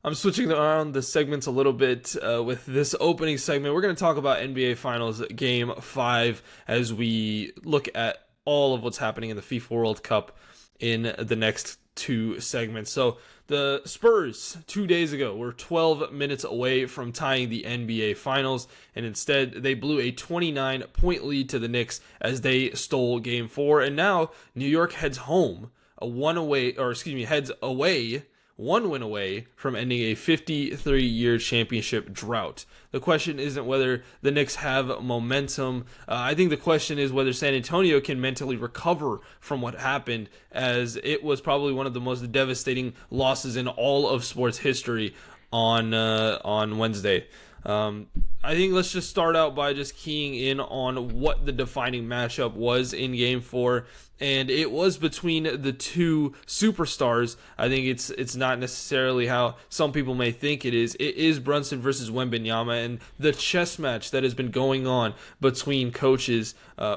I'm switching around the segments a little bit with this opening segment. We're going to talk about NBA Finals Game 5 as we look at all of what's happening in the FIFA World Cup in the next two segments. So the Spurs 2 days ago were 12 minutes away from tying the NBA Finals, and instead they blew a 29-point lead to the Knicks as they stole Game 4. And now New York heads home, heads away, one win away from ending a 53-year championship drought. The question isn't whether the Knicks have momentum. I think the question is whether San Antonio can mentally recover from what happened, as it was probably one of the most devastating losses in all of sports history on Wednesday. I think let's just start out by just keying in on what the defining matchup was in Game 4, and it was between the two superstars. I think it's not necessarily how some people may think it is. It is Brunson versus Wembanyama, and the chess match that has been going on between coaches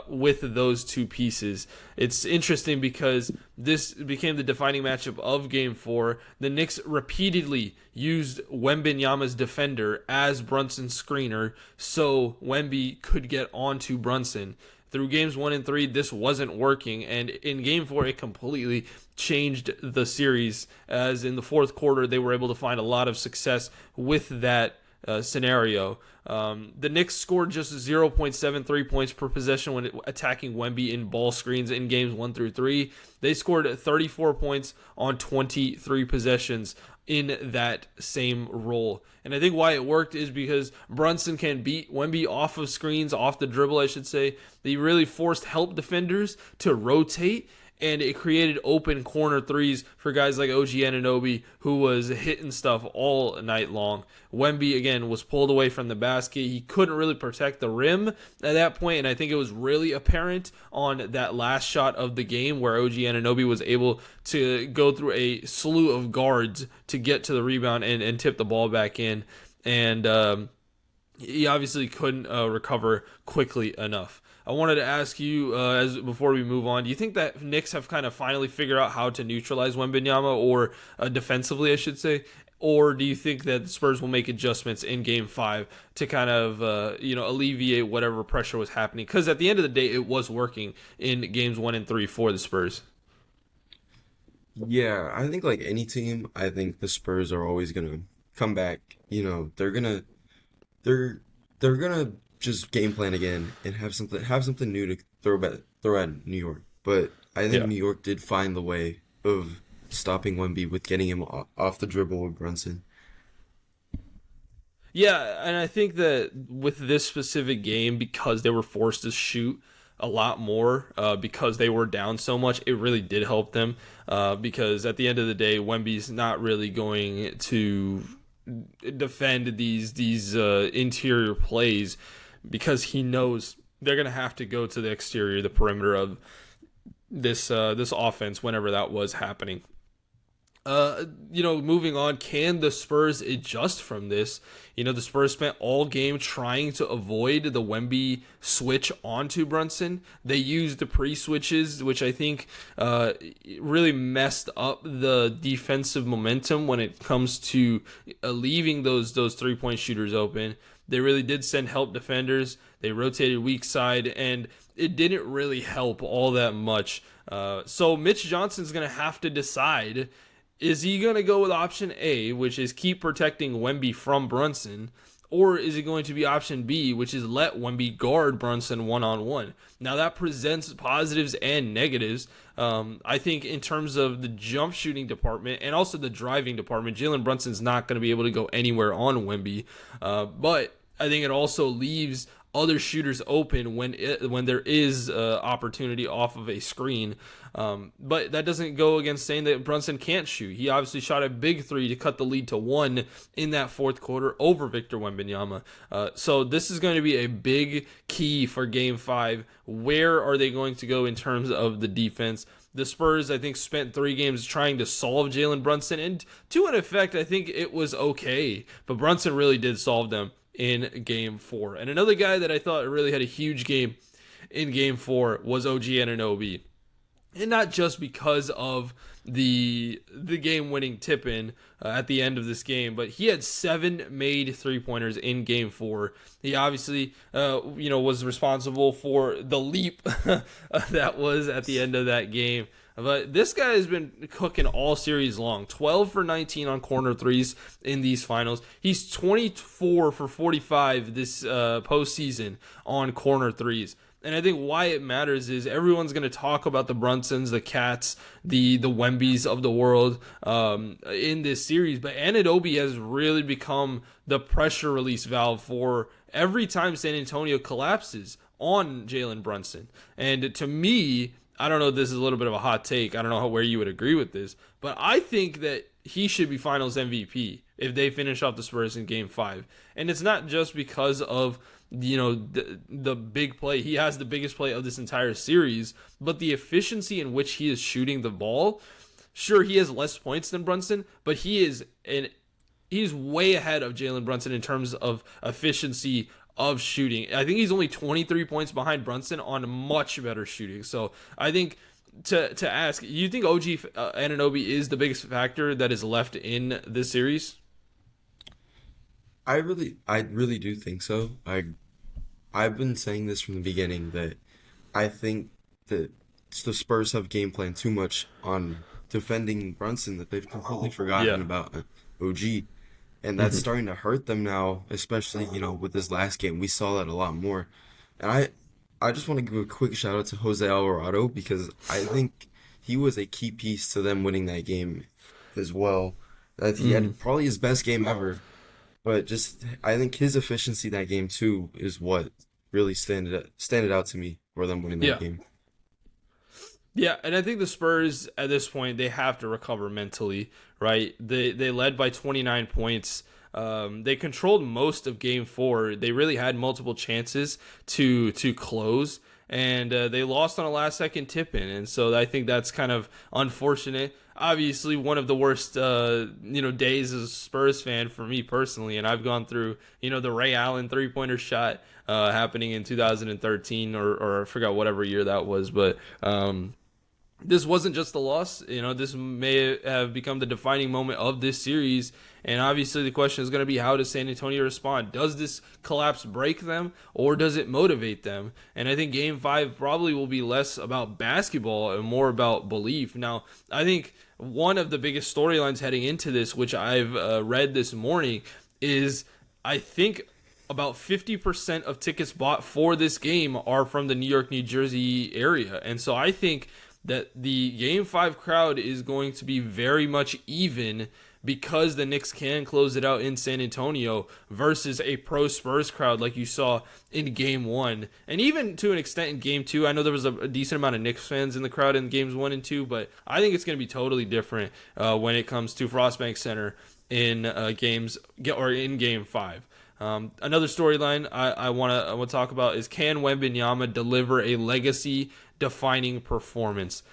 with those two pieces. It's interesting because this became the defining matchup of Game 4. The Knicks repeatedly used Wembanyama's defender as Brunson's screener, so Wemby could get onto Brunson. Through games 1 and 3, this wasn't working, and in Game 4, it completely changed the series, as in the fourth quarter, they were able to find a lot of success with that scenario. The Knicks scored just 0.73 points per possession when attacking Wemby in ball screens in games 1 through 3. They scored 34 points on 23 possessions in that same role. And I think why it worked is because Brunson can beat Wemby off of screens, off the dribble, I should say. They really forced help defenders to rotate, and it created open corner threes for guys like OG Anunoby, who was hitting stuff all night long. Wemby, again, was pulled away from the basket. He couldn't really protect the rim at that point, and I think it was really apparent on that last shot of the game where OG Anunoby was able to go through a slew of guards to get to the rebound and tip the ball back in. And he obviously couldn't recover quickly enough. I wanted to ask you, before we move on, do you think that Knicks have kind of finally figured out how to neutralize Wembanyama, or defensively, I should say? Or do you think that the Spurs will make adjustments in Game 5 to kind of, alleviate whatever pressure was happening? Because at the end of the day, it was working in Games 1 and 3 for the Spurs. Yeah, I think like any team, I think the Spurs are always gonna come back. They're gonna just game plan again and have something new to throw at New York. But I think Yeah. New York did find the way of stopping Wemby with getting him off the dribble with Brunson. Yeah, and I think that with this specific game, because they were forced to shoot a lot more, because they were down so much, it really did help them. Because at the end of the day, Wemby's not really going to defend these interior plays, because he knows they're going to have to go to the exterior, the perimeter of this offense whenever that was happening. Moving on, can the Spurs adjust from this? The Spurs spent all game trying to avoid the Wemby switch onto Brunson. They used the pre-switches, which I think really messed up the defensive momentum when it comes to leaving those three-point shooters open. They really did send help defenders. They rotated weak side, and it didn't really help all that much. So Mitch Johnson's going to have to decide, is he going to go with option A, which is keep protecting Wemby from Brunson, or is it going to be option B, which is let Wemby guard Brunson one-on-one? Now, that presents positives and negatives. I think in terms of the jump shooting department and also the driving department, Jalen Brunson's not going to be able to go anywhere on Wemby. But I think it also leaves other shooters open when there is opportunity off of a screen. But that doesn't go against saying that Brunson can't shoot. He obviously shot a big three to cut the lead to 1 in that fourth quarter over Victor Wembanyama. So this is going to be a big key for Game 5. Where are they going to go in terms of the defense? The Spurs, I think, spent 3 games trying to solve Jalen Brunson, and to an effect, I think it was okay. But Brunson really did solve them in Game 4. And another guy that I thought really had a huge game in Game 4 was OG Anunoby. and not just because of the game winning tip in at the end of this game, but he had 7 made 3-pointers in game 4. He obviously was responsible for the leap that was at the end of that game. But this guy has been cooking all series long. 12 for 19 on corner threes in these finals. He's 24 for 45 this postseason on corner threes. And I think why it matters is everyone's going to talk about the Brunsons, the Cats, the Wembys of the world in this series. But Anunoby has really become the pressure release valve for every time San Antonio collapses on Jalen Brunson. And to me, I don't know if this is a little bit of a hot take. I don't know where you would agree with this. But I think that he should be finals MVP if they finish off the Spurs in game 5. And it's not just because of the big play. He has the biggest play of this entire series, but the efficiency in which he is shooting the ball. Sure, he has less points than Brunson, but he's way ahead of Jalen Brunson in terms of efficiency of shooting. I think he's only 23 points behind Brunson on much better shooting. So I think to ask, you think OG Anunoby is the biggest factor that is left in this series? I really do think so. I've been saying this from the beginning that I think that the Spurs have game planned too much on defending Brunson that they've completely forgotten about OG. And that's starting to hurt them now, especially, with this last game. We saw that a lot more. And I just want to give a quick shout out to Jose Alvarado because I think he was a key piece to them winning that game as well. That he had probably his best game ever. But just, I think his efficiency that game too is what really standed out to me for them winning that game. Yeah, and I think the Spurs at this point, they have to recover mentally, right? They led by 29 points. They controlled most of game 4. They really had multiple chances to close, and they lost on a last-second tip-in, and so I think that's kind of unfortunate. Obviously, one of the worst days as a Spurs fan for me personally, and I've gone through the Ray Allen three-pointer shot happening in 2013 or I forgot whatever year that was, but this wasn't just a loss. This may have become the defining moment of this series. And obviously the question is going to be, how does San Antonio respond? Does this collapse break them or does it motivate them? And I think game 5 probably will be less about basketball and more about belief. Now, I think one of the biggest storylines heading into this, which I've read this morning, is I think about 50% of tickets bought for this game are from the New York, New Jersey area. And so I think that the Game 5 crowd is going to be very much even because the Knicks can close it out in San Antonio versus a pro Spurs crowd like you saw in Game 1. And even to an extent in Game 2, I know there was a decent amount of Knicks fans in the crowd in Games 1 and 2, but I think it's going to be totally different when it comes to Frostbank Center in in Game 5. Another storyline I want to talk about is, can Wembanyama deliver a legacy-defining performance?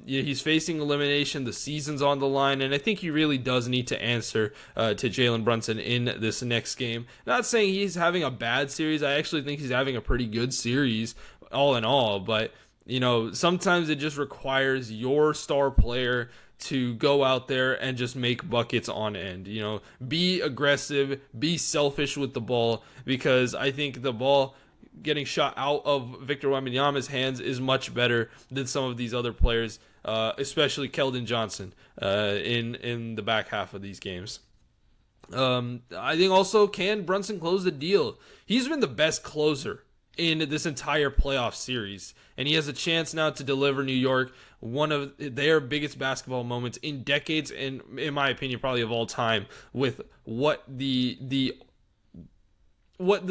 He's facing elimination. The season's on the line, and I think he really does need to answer to Jalen Brunson in this next game. Not saying he's having a bad series. I actually think he's having a pretty good series, all in all. But sometimes it just requires your star player to go out there and just make buckets on end. Be aggressive, be selfish with the ball, because I think the ball getting shot out of Victor Wembanyama's hands is much better than some of these other players, especially Keldon Johnson in the back half of these games. I think also, can Brunson close the deal? He's been the best closer in this entire playoff series, and he has a chance now to deliver New York one of their biggest basketball moments in decades, and in my opinion probably of all time, with what the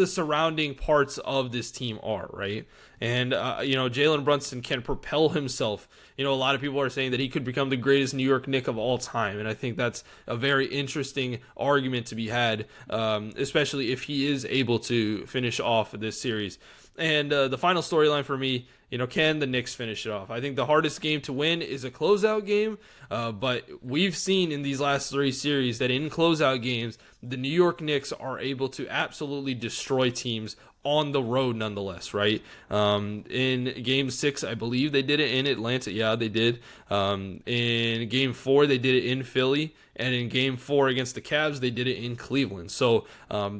surrounding parts of this team are, right? And Jalen Brunson can propel himself. A lot of people are saying that he could become the greatest New York Knick of all time, and I think that's a very interesting argument to be had, especially if he is able to finish off this series. And the final storyline for me, can the Knicks finish it off? I think the hardest game to win is a closeout game, but we've seen in these last three series that in closeout games, the New York Knicks are able to absolutely destroy teams on the road nonetheless, right? In game 6, I believe they did it in Atlanta. Yeah, they did. In game 4, they did it in Philly. And in game 4 against the Cavs, they did it in Cleveland. So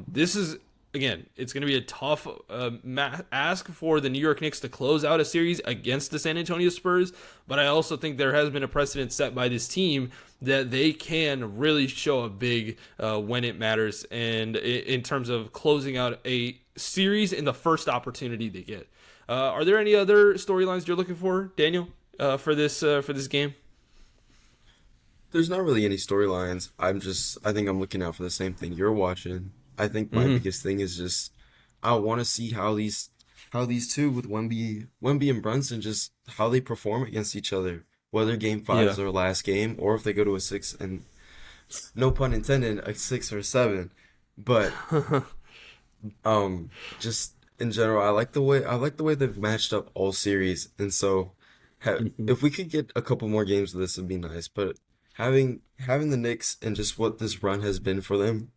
this is, again, it's going to be a tough ask for the New York Knicks to close out a series against the San Antonio Spurs. But I also think there has been a precedent set by this team that they can really show a big when it matters, and in terms of closing out a series in the first opportunity they get. Are there any other storylines you're looking for, Daniel, for this game? There's not really any storylines. I think I'm looking out for the same thing you're watching. I think my biggest thing is just I want to see how these two with Wemby and Brunson, just how they perform against each other. Whether game 5 is their last game, or if they go to a 6, and no pun intended, a 6 or a 7. But just in general, I like the way they've matched up all series, and so if we could get a couple more games of this, would be nice. But having the Knicks and just what this run has been for them,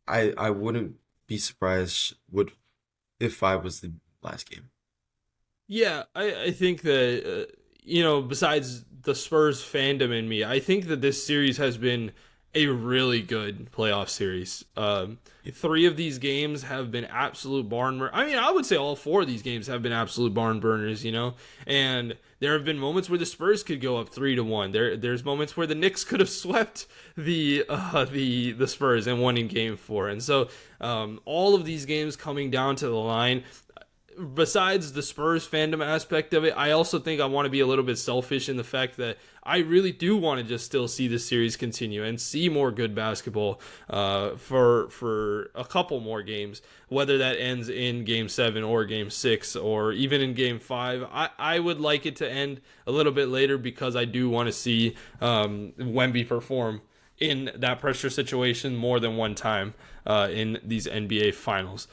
I wouldn't be surprised if 5 was the last game. Yeah, I think that besides the Spurs fandom in me, I think that this series has been a really good playoff series. 3 of these games have been absolute barn burners. I mean, I would say all 4 of these games have been absolute barn burners, and there have been moments where the Spurs could go up 3-1. There's moments where the Knicks could have swept the Spurs and won in game 4. And so all of these games coming down to the line, besides the Spurs fandom aspect of it, I also think I want to be a little bit selfish in the fact that I really do want to just still see this series continue and see more good basketball for a couple more games, whether that ends in game 7 or game 6 or even in game 5. I would like it to end a little bit later because I do want to see Wemby perform in that pressure situation more than one time in these NBA finals.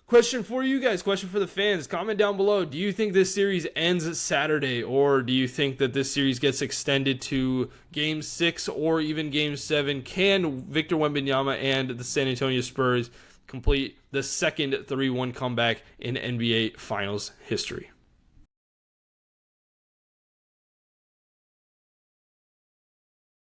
Question for you guys, question for the fans. Comment down below. Do you think this series ends Saturday, or do you think that this series gets extended to Game 6 or even Game 7? Can Victor Wembanyama and the San Antonio Spurs complete the second 3-1 comeback in NBA Finals history?